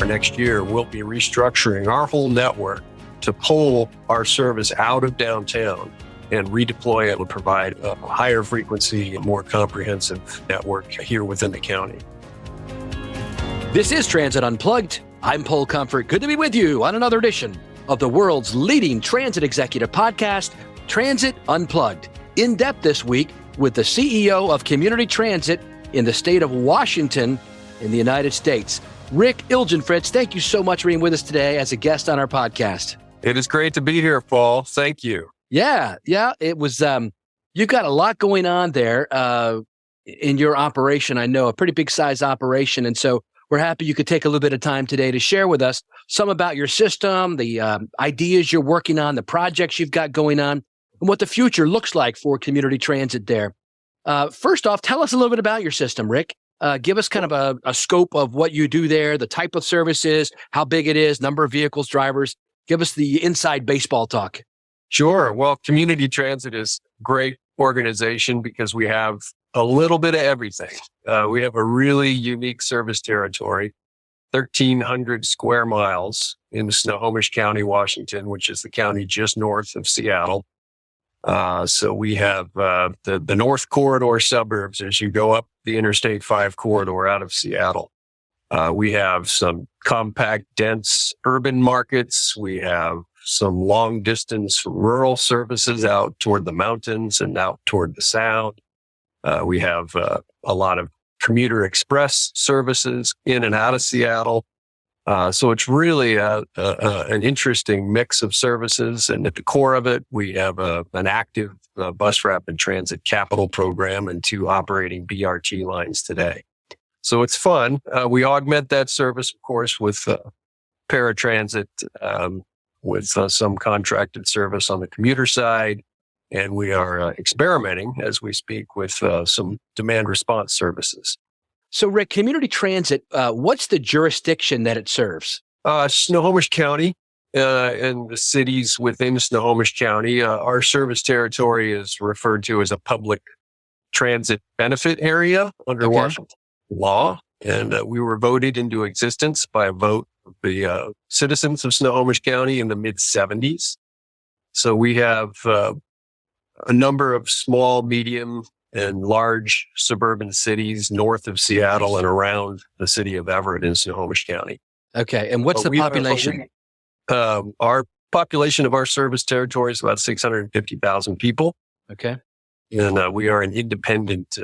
next year, we'll be restructuring our whole network to pull our service out of downtown and redeploy it to provide a higher frequency and more comprehensive network here within the county. This is Transit Unplugged. I'm Paul Comfort. Good to be with you on another edition of the world's leading transit executive podcast, Transit Unplugged. In depth this week with the CEO of Community Transit in the state of Washington in the United States, Ric Ilgenfritz. Thank you so much for being with us today as a guest on our podcast. It is great to be here, Paul. Thank you. Yeah. It was, you've got a lot going on there in your operation. I know a pretty big size operation. And so we're happy you could take a little bit of time today to share with us some about your system, the ideas you're working on, the projects you've got going on, and what the future looks like for community transit there. First off, tell us a little bit about your system, Ric. Give us kind of a scope of what you do there, the type of services, how big it is, number of vehicles, drivers. Give us the inside baseball talk. Sure. Well, Community Transit is a great organization because we have a little bit of everything. We have a really unique service territory, 1,300 square miles in Snohomish County, Washington, which is the county just north of Seattle. So we have the North Corridor suburbs as you go up the Interstate 5 corridor out of Seattle. We have some compact, dense urban markets. We have some long distance rural services out toward the mountains and out toward the sound. We have a lot of commuter express services in and out of Seattle. So it's really an interesting mix of services. And at the core of it, we have an active bus rapid transit capital program and 2 operating BRT lines today. So it's fun. We augment that service, of course, with paratransit, with some contracted service on the commuter side. And we are experimenting as we speak with some demand response services. So, Ric, Community Transit, what's the jurisdiction that it serves? Snohomish County and the cities within Snohomish County. Our service territory is referred to as a public transit benefit area under Washington law. And we were voted into existence by a vote of the citizens of Snohomish County in the mid-'70s. So we have a number of small, medium, and large suburban cities north of Seattle and around the city of Everett in Snohomish County. Okay. And what's the population? Our population of our service territory is about 650,000 people. Okay. And we are an independent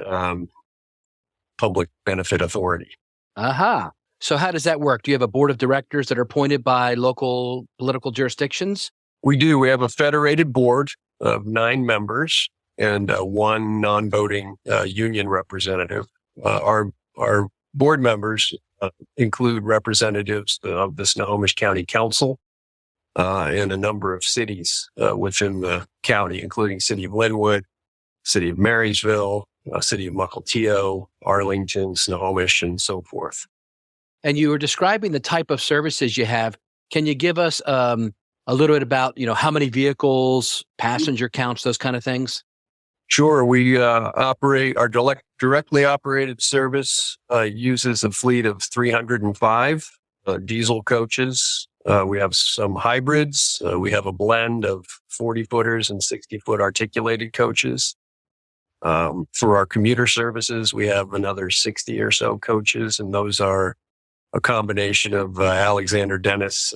public benefit authority. Aha. So how does that work? Do you have a board of directors that are appointed by local political jurisdictions? We do. We have a federated board of 9 members and 1 non-voting union representative. Our board members include representatives of the Snohomish County Council and a number of cities within the county, including City of Linwood, City of Marysville, City of Mukilteo, Arlington, Snohomish, and so forth. And you were describing the type of services you have. Can you give us a little bit about, how many vehicles, passenger counts, those kind of things? Sure. We operate our directly operated service uses a fleet of 305 diesel coaches. We have some hybrids. We have a blend of 40-footers and 60-foot articulated coaches. For our commuter services, we have another 60 or so coaches, and those are a combination of Alexander Dennis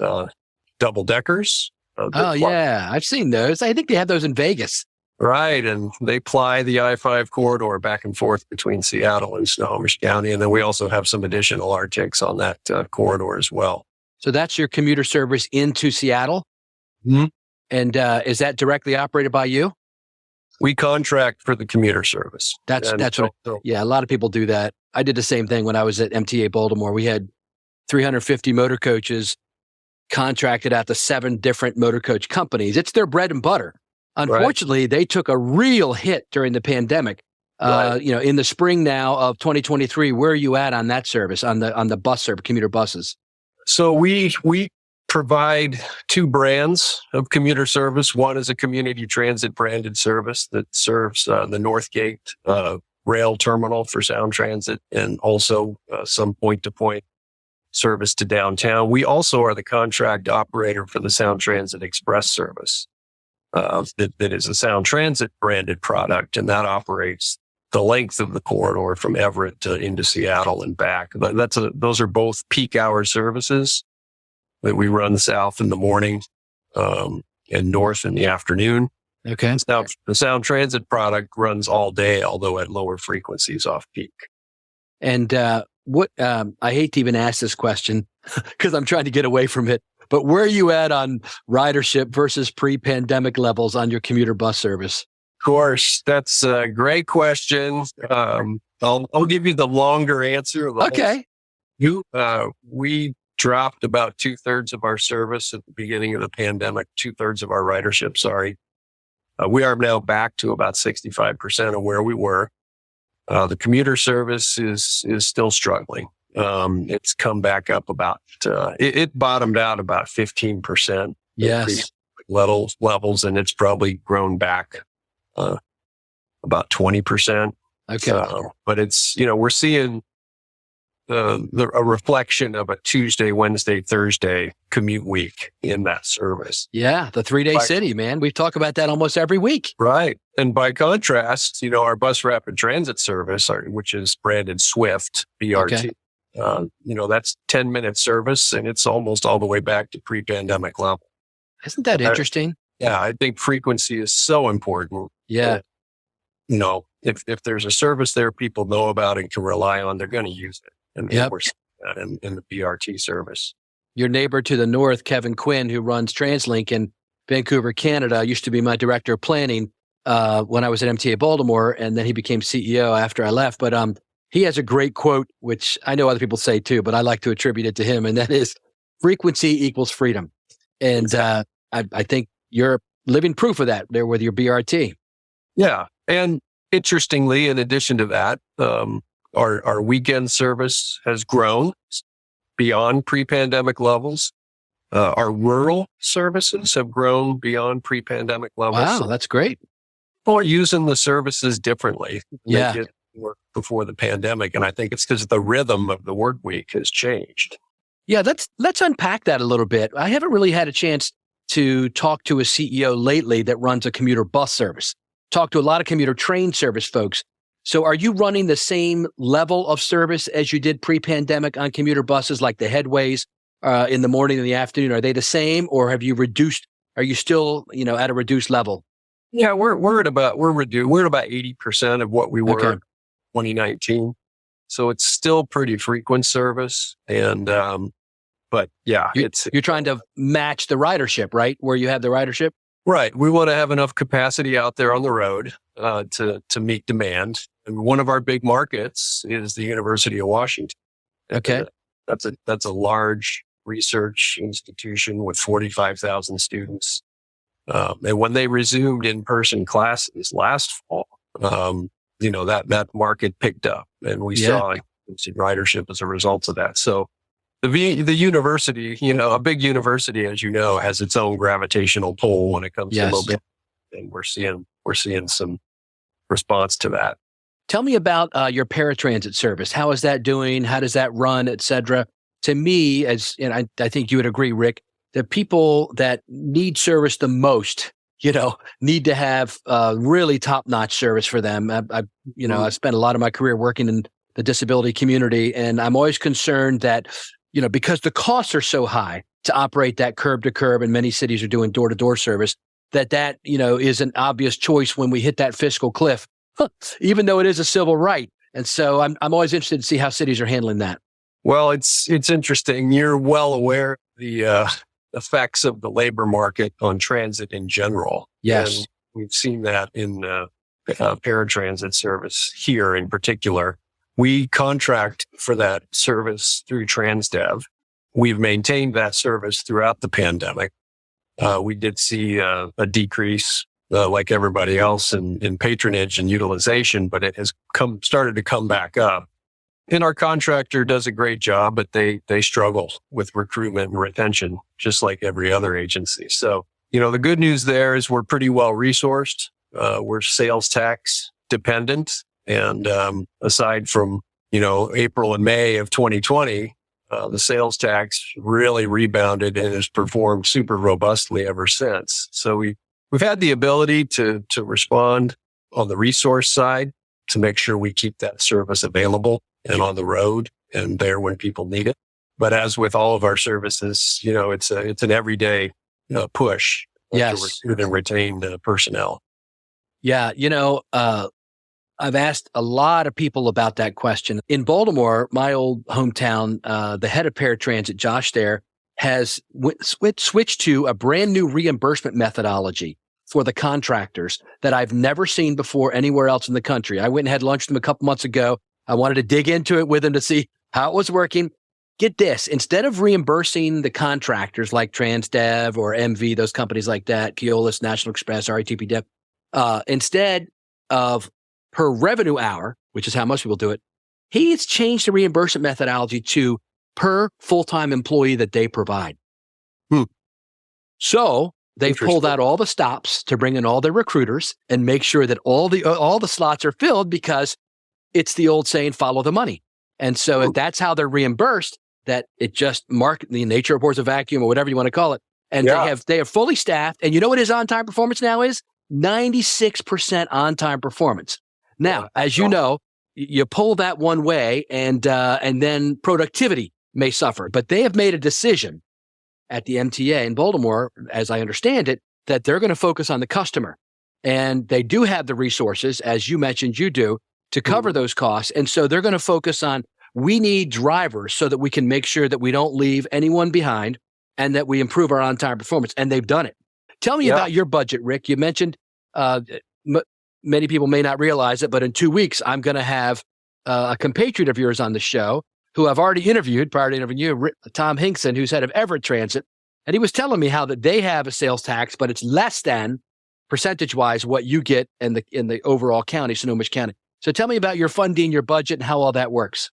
double-deckers. Yeah. I've seen those. I think they have those in Vegas. Right. And they ply the I-5 corridor back and forth between Seattle and Snohomish County. And then we also have some additional Arctics on that corridor as well. So that's your commuter service into Seattle? Mm-hmm. And is that directly operated by you? We contract for the commuter service. That's what. Yeah, a lot of people do that. I did the same thing when I was at MTA Baltimore. We had 350 motor coaches contracted out to 7 different motor coach companies. It's their bread and butter. Unfortunately, They took a real hit during the pandemic. In the spring now of 2023, where are you at on that service, on the bus service, commuter buses? So we provide 2 brands of commuter service. One is a community transit branded service that serves the Northgate rail terminal for Sound Transit, and also some point-to-point service to downtown. We also are the contract operator for the Sound Transit Express service. That is a Sound Transit branded product, and that operates the length of the corridor from Everett to into Seattle and back. Those are both peak hour services that we run south in the morning, and north in the afternoon. Okay. Now, the Sound Transit product runs all day, although at lower frequencies off peak. And I hate to even ask this question because I'm trying to get away from it, but where are you at on ridership versus pre-pandemic levels on your commuter bus service? Of course, that's a great question. I'll give you the longer answer. Okay. We dropped about 2/3 of our service at the beginning of the pandemic, 2/3 of our ridership, sorry. We are now back to about 65% of where we were. The commuter service is still struggling. It's come back up about, it bottomed out about 15%. Yes. Levels, and it's probably grown back about 20%. Okay. But it's, we're seeing a reflection of a Tuesday, Wednesday, Thursday commute week in that service. Yeah, the 3-day city, man. We talk about that almost every week. Right. And by contrast, our bus rapid transit service, which is branded Swift, BRT, that's 10-minute service, and it's almost all the way back to pre-pandemic level. Isn't that interesting? Yeah, I think frequency is so important. Yeah. If there's a service there people know about and can rely on, they're going to use it. And we're seeing that in the BRT service. Your neighbor to the north, Kevin Quinn, who runs TransLink in Vancouver, Canada, used to be my director of planning when I was at MTA Baltimore, and then he became CEO after I left. But he has a great quote, which I know other people say too, but I like to attribute it to him, and that is, frequency equals freedom. And I think you're living proof of that there with your BRT. Yeah. And interestingly, in addition to that, our weekend service has grown beyond pre-pandemic levels. Our rural services have grown beyond pre-pandemic levels. Wow, that's great. People are using the services differently than Yeah. they did before the pandemic. And I think it's because the rhythm of the work week has changed. Yeah, let's unpack that a little bit. I haven't really had a chance to talk to a CEO lately that runs a commuter bus service. Talk to a lot of commuter train service folks. So are you running the same level of service as you did pre-pandemic on commuter buses, like the headways in the morning and the afternoon? Are they the same, or have you reduced? Are you still, at a reduced level? Yeah, we're at about 80% of what we were in 2019. So it's still pretty frequent service. And but yeah, you're trying to match the ridership, right? Where you have the ridership? Right. We want to have enough capacity out there on the road to meet demand. And one of our big markets is the University of Washington. Okay. That's a large research institution with 45,000 students. And when they resumed in-person classes last fall, that market picked up, and we saw ridership as a result of that. So the university, a big university, as you know, has its own gravitational pull when it comes to mobility, and we're seeing some response to that. Tell me about your paratransit service. How is that doing? How does that run, et cetera? To me, and I think you would agree, Ric, the people that need service the most, need to have really top-notch service for them. I've spent a lot of my career working in the disability community, and I'm always concerned that, because the costs are so high to operate that curb to curb, and many cities are doing door to door service, that is an obvious choice when we hit that fiscal cliff, even though it is a civil right. And so I'm always interested to see how cities are handling that. Well, it's interesting. You're well aware of the effects of the labor market on transit in general. Yes. And we've seen that in paratransit service here in particular. We contract for that service through TransDev. We've maintained that service throughout the pandemic. We did see a decrease, like everybody else, in patronage and utilization, but it has started to come back up. And our contractor does a great job, but they struggle with recruitment and retention, just like every other agency. So, the good news there is we're pretty well resourced. We're sales tax dependent. And aside from, April and May of 2020, the sales tax really rebounded and has performed super robustly ever since. So we've had the ability to respond on the resource side to make sure we keep that service available and on the road and there when people need it. But as with all of our services, it's an everyday push to recruit and retain personnel. Yeah. I've asked a lot of people about that question. In Baltimore, my old hometown, the head of paratransit, Josh there, has switched to a brand new reimbursement methodology for the contractors that I've never seen before anywhere else in the country. I went and had lunch with him a couple months ago. I wanted to dig into it with him to see how it was working. Get this, instead of reimbursing the contractors like Transdev or MV, those companies like that, Keolis, National Express, RETP Dev, instead of per revenue hour, which is how most people do it, he's changed the reimbursement methodology to per full-time employee that they provide. So they've pulled out all the stops to bring in all their recruiters and make sure that all the slots are filled, because it's the old saying, follow the money. And so if that's how they're reimbursed, that it just the nature reports a vacuum or whatever you want to call it. And they have fully staffed. And you know what his on-time performance now is? 96% on-time performance. Now, as you know, you pull that one way and then productivity may suffer. But they have made a decision at the MTA in Baltimore, as I understand it, that they're going to focus on the customer. And they do have the resources, as you mentioned, you do, to cover those costs. And so they're going to focus on, we need drivers so that we can make sure that we don't leave anyone behind and that we improve our on-time performance. And they've done it. Tell me about your budget, Ric. You mentioned many people may not realize it, but in 2 weeks, I'm going to have a compatriot of yours on the show who I've already interviewed prior to interviewing you, Tom Hinkson, who's head of Everett Transit. And he was telling me how that they have a sales tax, but it's less than percentage-wise what you get in the overall county, Snohomish County. So tell me about your funding, your budget, and how all that works.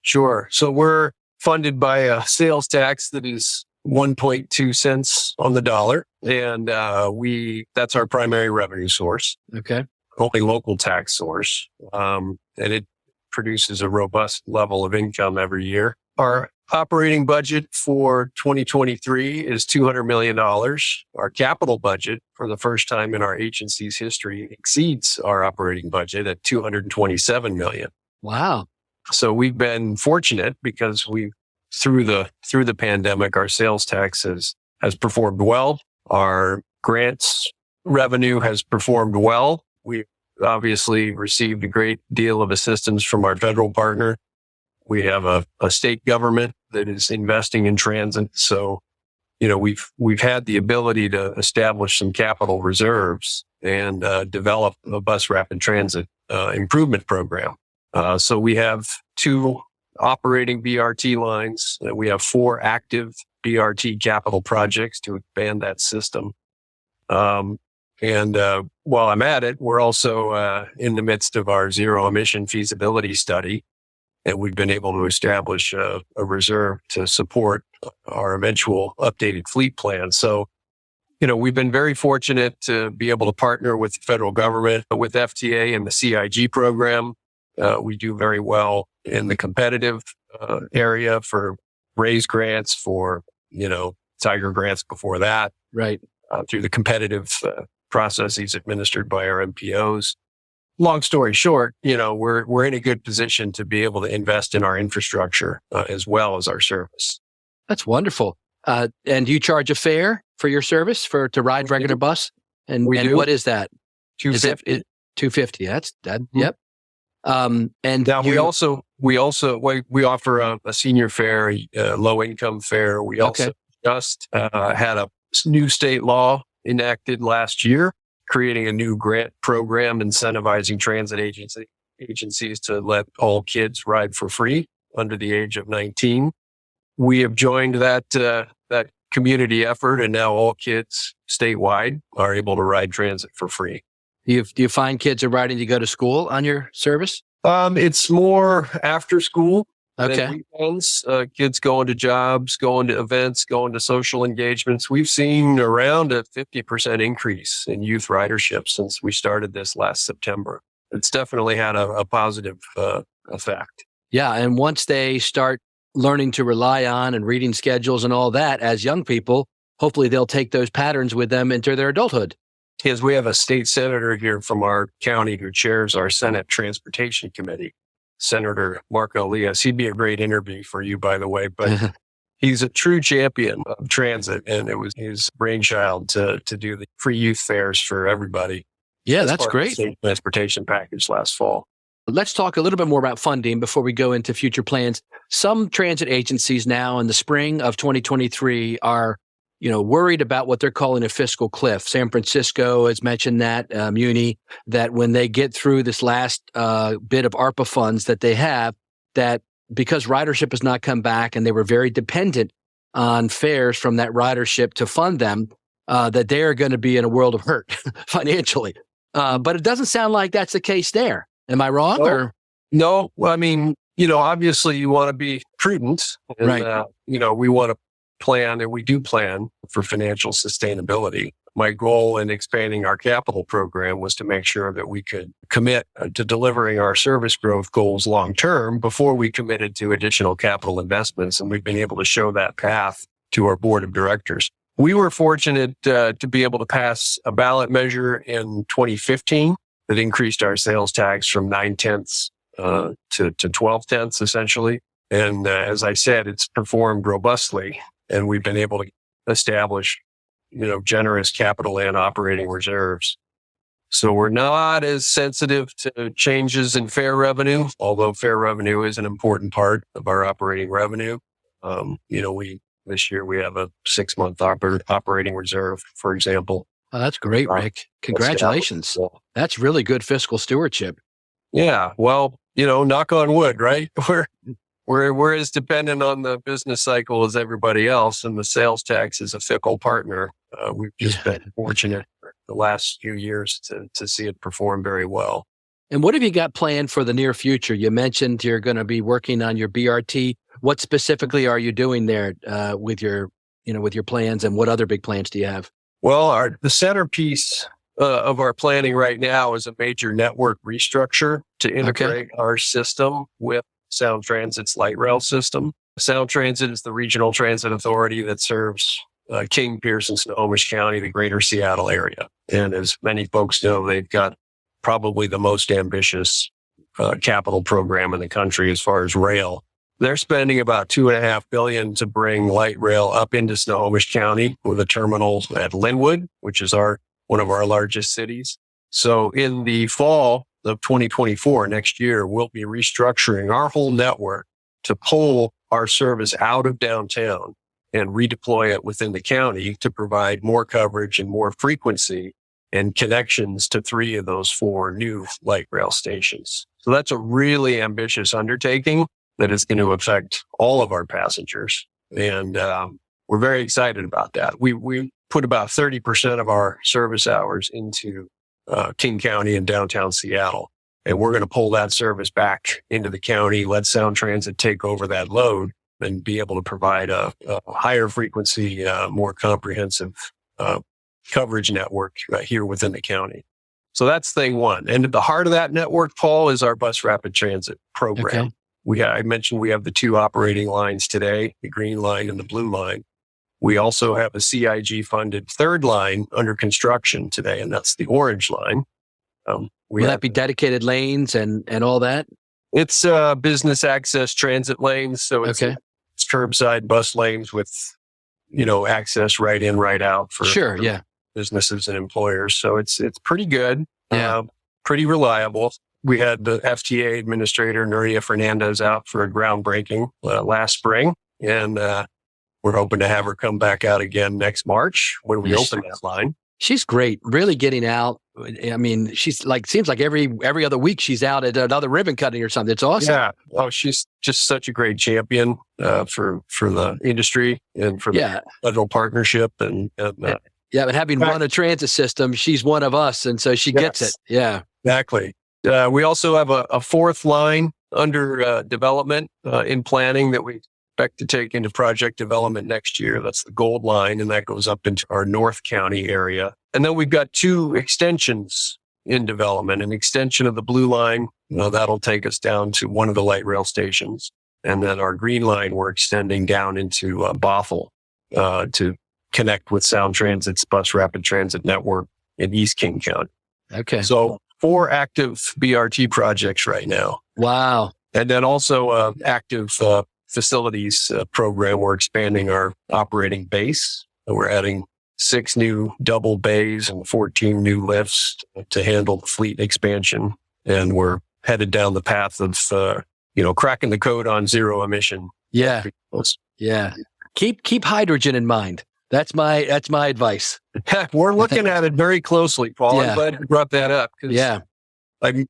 Sure. So we're funded by a sales tax that is 1.2 cents on the dollar. And that's our primary revenue source. Okay. Only local tax source. And it produces a robust level of income every year. Our operating budget for 2023 is $200 million. Our capital budget, for the first time in our agency's history, exceeds our operating budget at $227 million. Wow. So we've been fortunate because through the pandemic, our sales tax has performed well. Our grants revenue has performed well. We obviously received a great deal of assistance from our federal partner. We have a state government that is investing in transit. So, we've had the ability to establish some capital reserves and develop a bus rapid transit improvement program. So we have 2 operating BRT lines. We have 4 active BRT capital projects to expand that system. And while I'm at it, we're also in the midst of our zero emission feasibility study. And we've been able to establish a reserve to support our eventual updated fleet plan. So, we've been very fortunate to be able to partner with the federal government, with FTA and the CIG program. We do very well in the competitive area for RAISE grants, for, Tiger grants before that. Right. Through the competitive processes administered by our MPOs. Long story short, we're in a good position to be able to invest in our infrastructure as well as our service. That's wonderful. And do you charge a fare for your service to ride regular bus? And what is that? $250. $250. That's that. Mm-hmm. Yep. And now we offer a senior fare, a low income fare. We also just had a new state law enacted last year, creating a new grant program incentivizing transit agencies to let all kids ride for free under the age of 19. We have joined that community effort, and now all kids statewide are able to ride transit for free. Do you find kids are riding to go to school on your service? It's more after school. Okay. Weekends, kids going to jobs, going to events, going to social engagements. We've seen around a 50% increase in youth ridership since we started this last September. It's definitely had a positive effect. Yeah. And once they start learning to rely on and reading schedules and all that as young people, hopefully they'll take those patterns with them into their adulthood. Because we have a state senator here from our county who chairs our Senate Transportation Committee, Senator Marco Elias. He'd be a great interview for you, by the way, but he's a true champion of transit, and it was his brainchild to do the free youth fares for everybody. Yeah, that's great. State transportation package last fall. Let's talk a little bit more about funding before we go into future plans. Some transit agencies now in the spring of 2023 are worried about what they're calling a fiscal cliff. San Francisco has mentioned that, Muni, that when they get through this last bit of ARPA funds that they have, that because ridership has not come back and they were very dependent on fares from that ridership to fund them, that they are going to be in a world of hurt financially. But it doesn't sound like that's the case there. Am I wrong? No. Well, I mean, obviously you want to be prudent. And, right. We want to plan, and we do plan for financial sustainability. My goal in expanding our capital program was to make sure that we could commit to delivering our service growth goals long term before we committed to additional capital investments. And we've been able to show that path to our board of directors. We were fortunate to be able to pass a ballot measure in 2015 that increased our sales tax from 9/10 to 12/10, essentially. And as I said, it's performed robustly. And we've been able to establish, generous capital and operating reserves. So we're not as sensitive to changes in fare revenue, although fare revenue is an important part of our operating revenue. This year we have a 6-month operating reserve, for example. Oh, that's great, Ric. Congratulations. That's really good fiscal stewardship. Yeah. Well, knock on wood, right? We're as dependent on the business cycle as everybody else, and the sales tax is a fickle partner. We've just been fortunate for the last few years to see it perform very well. And what have you got planned for the near future? You mentioned you're going to be working on your BRT. What specifically are you doing there with your plans, and what other big plans do you have? Well, the centerpiece of our planning right now is a major network restructure to integrate our system with Sound Transit's light rail system. Sound Transit is the regional transit authority that serves King, Pierce, and Snohomish County, the greater Seattle area. And as many folks know, they've got probably the most ambitious capital program in the country as far as rail. They're spending about $2.5 billion to bring light rail up into Snohomish County with a terminal at Linwood, which is one of our largest cities. So in the fall of 2024, next year, we'll be restructuring our whole network to pull our service out of downtown and redeploy it within the county to provide more coverage and more frequency and connections to 3 of those 4 new light rail stations. So that's a really ambitious undertaking that is going to affect all of our passengers. And we're very excited about that. We put about 30% of our service hours into King County and downtown Seattle. And we're going to pull that service back into the county, let Sound Transit take over that load and be able to provide a higher frequency, more comprehensive coverage network here within the county. So that's thing one. And at the heart of that network, Paul, is our bus rapid transit program. Okay. I mentioned we have the 2 operating lines today, the green line and the blue line. We also have a CIG funded 3rd line under construction today, and that's the orange line. Will that be dedicated lanes and all that? It's business access transit lanes. So it's curbside bus lanes with, access right in, right out for businesses and employers. So it's pretty good. Pretty reliable. We had the FTA administrator, Nuria Fernandez, out for a groundbreaking last spring. And we're hoping to have her come back out again next March when we open that line. She's great, really getting out. I mean, she's seems like every other week she's out at another ribbon cutting or something. It's awesome. Yeah. Oh, she's just such a great champion for the industry and for the federal partnership. And but having run a transit system, she's one of us. And so she gets it. Yeah, exactly. We also have a 4th line under development in planning that we expect to take into project development next year. That's the Gold Line, and that goes up into our North County area. And then we've got 2 extensions in development, an extension of the Blue Line. That'll take us down to one of the light rail stations. And then our green line, we're extending down into Bothell to connect with Sound Transit's bus rapid transit network in East King County. Okay. So 4 active BRT projects right now. Wow. And then also active facilities program. We're expanding our operating base. We're adding 6 new double bays and 14 new lifts to handle the fleet expansion. And we're headed down the path of, cracking the code on zero emission. Yeah. Yeah. Keep hydrogen in mind. That's my advice. We're looking at it very closely, Paul. Yeah. I'm glad you brought that up. Yeah.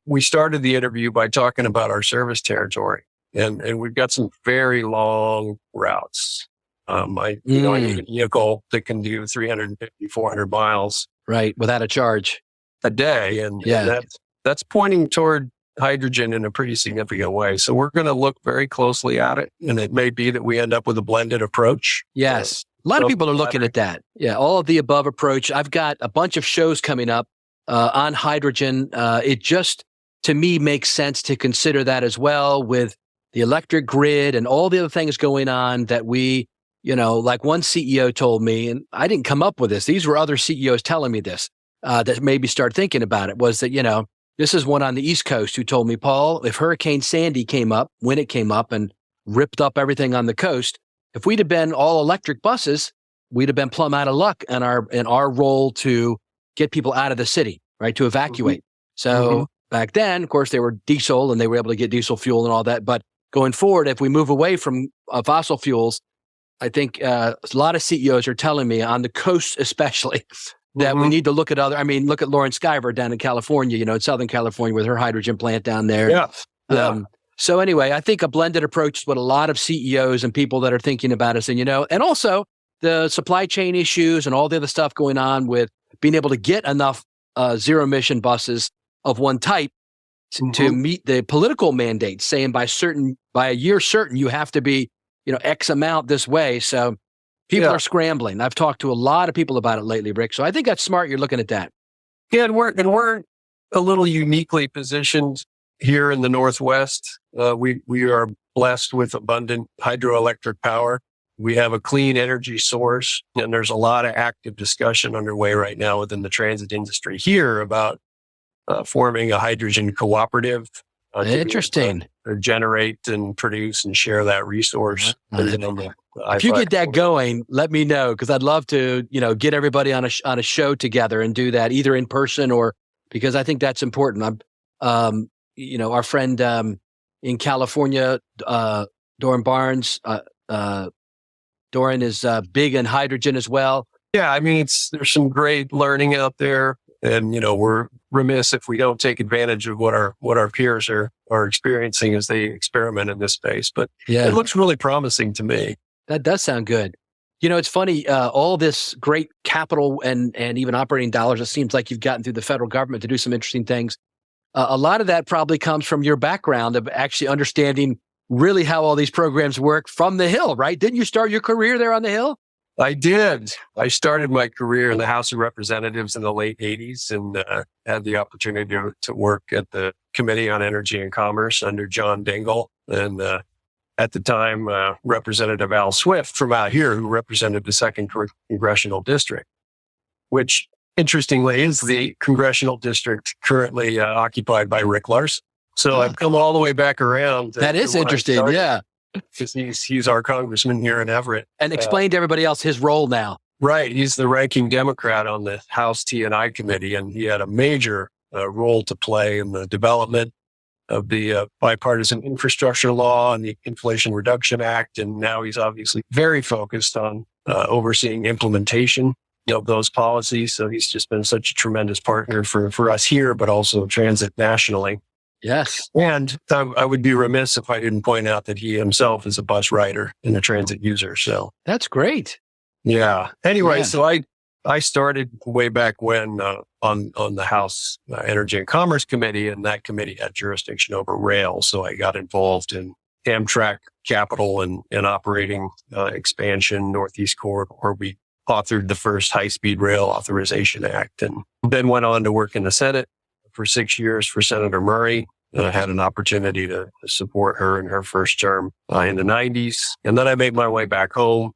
We started the interview by talking about our service territory, and we've got some very long routes. I need a vehicle that can do 350, 400 miles. Right. Without a charge. A day. And that's pointing toward hydrogen in a pretty significant way. So we're going to look very closely at it. And it may be that we end up with a blended approach. Yes. A lot of people are looking at that. Yeah. All of the above approach. I've got a bunch of shows coming up on hydrogen. It just, to me, makes sense to consider that as well with the electric grid and all the other things going on that we, like one CEO told me, and I didn't come up with this. These were other CEOs telling me this, that made me start thinking about it, was that, this is one on the East Coast who told me, Paul, if Hurricane Sandy came up, when it came up and ripped up everything on the coast, if we'd have been all electric buses, we'd have been plumb out of luck in our role to get people out of the city, right? To evacuate. So back then, of course, they were diesel and they were able to get diesel fuel and all that. But going forward, if we move away from fossil fuels, I think a lot of CEOs are telling me on the coast, especially, that we need to look at look at Lauren Skyver down in California, in Southern California with her hydrogen plant down there. Yeah. So anyway, I think a blended approach is what a lot of CEOs and people that are thinking about us, and also the supply chain issues and all the other stuff going on with being able to get enough zero emission buses of one type to meet the political mandates, saying by a year certain, you have to be, X amount this way. So people are scrambling. I've talked to a lot of people about it lately, Ric. So I think that's smart. You're looking at that. Yeah. And we're a little uniquely positioned here in the Northwest. We are blessed with abundant hydroelectric power. We have a clean energy source, and there's a lot of active discussion underway right now within the transit industry here about forming a hydrogen cooperative. Interesting. To generate and produce and share that resource. If you get that going, let me know, because I'd love to, get everybody on a show together and do that either in person or, because I think that's important. Our friend in California, Doran Barnes, Doran is big in hydrogen as well. Yeah, there's some great learning out there, and we're remiss if we don't take advantage of what our peers are experiencing as they experiment in this space. But it looks really promising to me. That does sound good. It's funny, all this great capital and even operating dollars, it seems like you've gotten through the federal government to do some interesting things. A lot of that probably comes from your background of actually understanding really how all these programs work from the Hill, right? Didn't you start your career there on the Hill? I did. I started my career in the House of Representatives in the late 80s and had the opportunity to work at the Committee on Energy and Commerce under John Dingell. And at the time, Representative Al Swift from out here, who represented the 2nd Congressional District, which interestingly is the congressional district currently occupied by Ric Larsen. So I've come all the way back around. That is interesting. Yeah. Because he's our congressman here in Everett. And explain to everybody else his role now. Right. He's the ranking Democrat on the House T&I committee, and he had a major role to play in the development of the bipartisan infrastructure law and the Inflation Reduction Act. And now he's obviously very focused on overseeing implementation of those policies. So he's just been such a tremendous partner for us here, but also transit nationally. Yes. And I would be remiss if I didn't point out that he himself is a bus rider and a transit user. So that's great. Yeah. Anyway, so I started way back when on the House Energy and Commerce Committee, and that committee had jurisdiction over rail. So I got involved in Amtrak capital and operating expansion, Northeast Corridor. We authored the first high-speed rail authorization act, and then went on to work in the Senate for 6 years for Senator Murray. had an opportunity to support her in her first term in the 90s. And then I made my way back home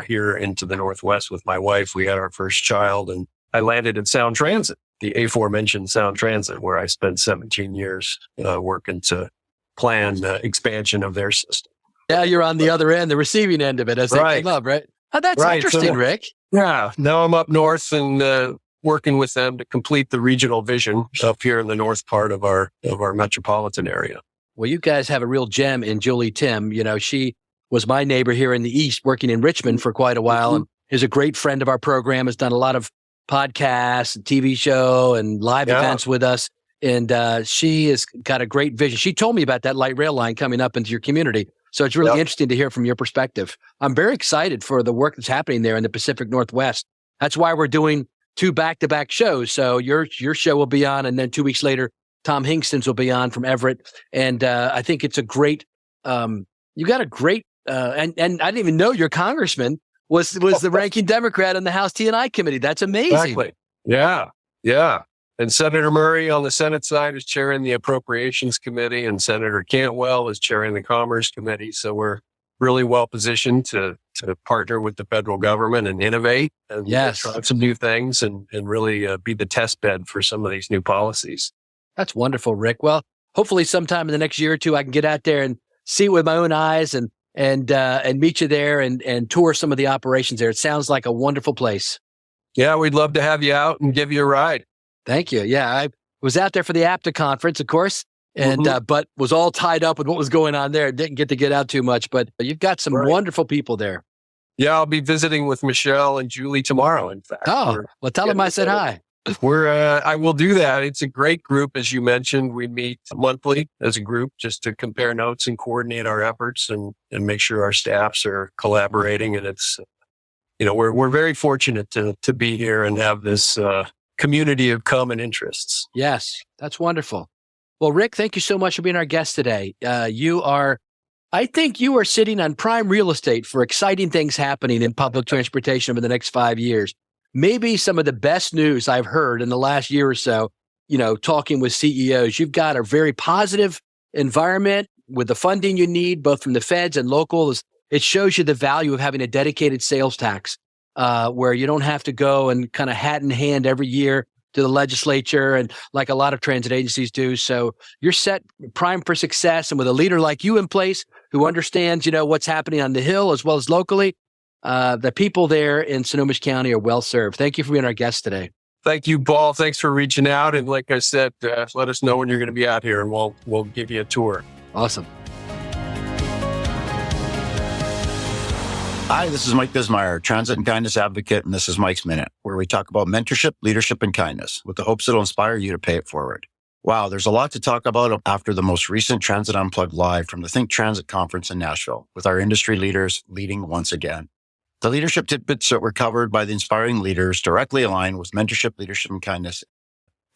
here into the Northwest with my wife. We had our first child, and I landed at Sound Transit, the aforementioned Sound Transit, where I spent 17 years working to plan expansion of their system. Yeah, you're on the other end, the receiving end of it, as they came up, right? Oh, that's interesting, So, Ric. Yeah. Now I'm up north and working with them to complete the regional vision up here in the north part of our metropolitan area. Well, you guys have a real gem in Julie Tim. You know, she was my neighbor here in the East, working in Richmond for quite a while, and is a great friend of our program, has done a lot of podcasts and TV show and live events with us. And she has got a great vision. She told me about that light rail line coming up into your community. So it's really interesting to hear from your perspective. I'm very excited for the work that's happening there in the Pacific Northwest. That's why we're doing 2 back-to-back shows. So your show will be on, and then 2 weeks later, Tom Hingston's will be on from Everett. And I think it's a great, you got a great, and I didn't even know your congressman was the ranking Democrat on the House T&I committee. That's amazing. Exactly. Yeah. And Senator Murray on the Senate side is chairing the Appropriations Committee, and Senator Cantwell is chairing the Commerce Committee. So we're really well positioned to partner with the federal government and innovate and try some new things and really be the test bed for some of these new policies. That's wonderful, Ric. Well, hopefully sometime in the next year or two, I can get out there and see it with my own eyes and meet you there and tour some of the operations there. It sounds like a wonderful place. Yeah, we'd love to have you out and give you a ride. Thank you. Yeah, I was out there for the APTA conference, of course, and but was all tied up with what was going on there. Didn't get out too much, but you've got some wonderful people there. Yeah, I'll be visiting with Michelle and Julie tomorrow, in fact. Oh, well, tell them I said hi. I will do that. It's a great group, as you mentioned. We meet monthly as a group just to compare notes and coordinate our efforts and make sure our staffs are collaborating. And it's, we're very fortunate to be here and have this community of common interests. Yes, that's wonderful. Well, Ric, thank you so much for being our guest today. I think you are sitting on prime real estate for exciting things happening in public transportation over the next 5 years. Maybe some of the best news I've heard in the last year or so, talking with CEOs. You've got a very positive environment with the funding you need, both from the feds and locals. It shows you the value of having a dedicated sales tax where you don't have to go and kind of hat in hand every year to the legislature and like a lot of transit agencies do. So you're set prime for success. And with a leader like you in place who understands, what's happening on the Hill as well as locally, the people there in Snohomish County are well served. Thank you for being our guest today. Thank you, Paul. Thanks for reaching out. And like I said, let us know when you're going to be out here and we'll give you a tour. Awesome. Hi, this is Mike Bismeyer, Transit and Kindness Advocate, and this is Mike's Minute, where we talk about mentorship, leadership, and kindness with the hopes it'll inspire you to pay it forward. Wow, there's a lot to talk about after the most recent Transit Unplugged live from the Think Transit conference in Nashville, with our industry leaders leading once again. The leadership tidbits that were covered by the inspiring leaders directly align with mentorship, leadership, and kindness.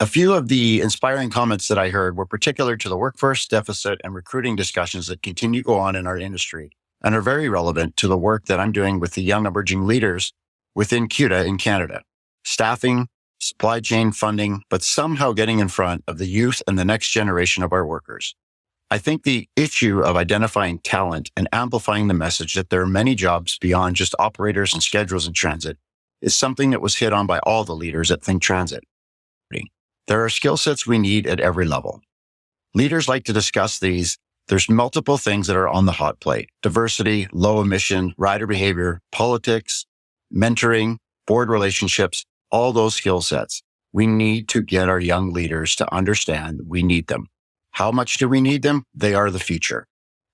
A few of the inspiring comments that I heard were particular to the workforce deficit and recruiting discussions that continue to go on in our industry, and are very relevant to the work that I'm doing with the young emerging leaders within CUTA in Canada. Staffing, supply chain funding, but somehow getting in front of the youth and the next generation of our workers. I think the issue of identifying talent and amplifying the message that there are many jobs beyond just operators and schedules in transit is something that was hit on by all the leaders at Think Transit. There are skill sets we need at every level. Leaders like to discuss these. There's multiple things that are on the hot plate: diversity, low emission, rider behavior, politics, mentoring, board relationships, all those skill sets. We need to get our young leaders to understand we need them. How much do we need them? They are the future.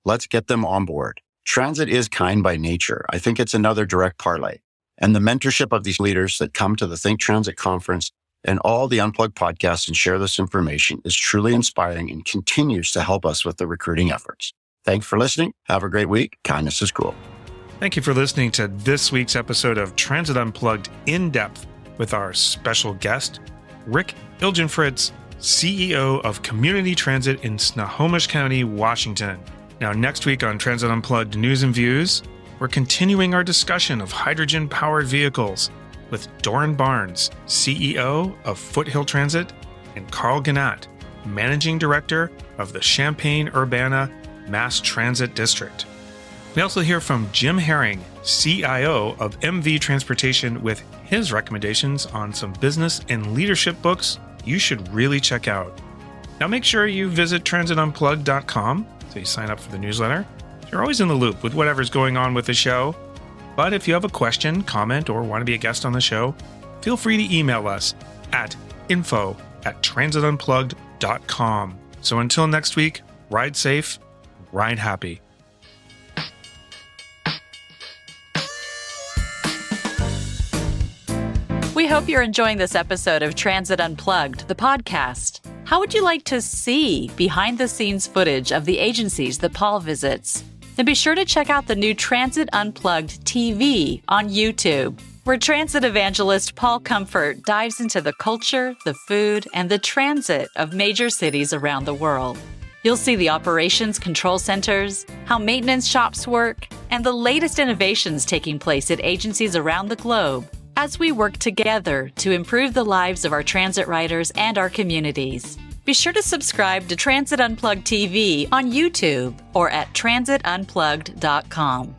Let's get them on board. Transit is kind by nature. I think it's another direct parlay. And the mentorship of these leaders that come to the Think Transit conference and all the Unplugged podcasts and share this information is truly inspiring and continues to help us with the recruiting efforts. Thanks for listening. Have a great week. Kindness is cool. Thank you for listening to this week's episode of Transit Unplugged in depth with our special guest, Ric Ilgenfritz, CEO of Community Transit in Snohomish County, Washington. Now, next week on Transit Unplugged News and Views, we're continuing our discussion of hydrogen-powered vehicles with Doran Barnes, CEO of Foothill Transit, and Karl Gnadt, Managing Director of the Champaign-Urbana Mass Transit District. We also hear from Jim Haring, CIO of MV Transportation, with his recommendations on some business and leadership books you should really check out. Now make sure you visit transitunplugged.com so you sign up for the newsletter. You're always in the loop with whatever's going on with the show. But if you have a question, comment, or want to be a guest on the show, feel free to email us at info@transitunplugged.com. So until next week, ride safe, ride happy. We hope you're enjoying this episode of Transit Unplugged, the podcast. How would you like to see behind-the-scenes footage of the agencies that Paul visits? Then be sure to check out the new Transit Unplugged TV on YouTube, where transit evangelist Paul Comfort dives into the culture, the food, and the transit of major cities around the world. You'll see the operations control centers, how maintenance shops work, and the latest innovations taking place at agencies around the globe as we work together to improve the lives of our transit riders and our communities. Be sure to subscribe to Transit Unplugged TV on YouTube or at transitunplugged.com.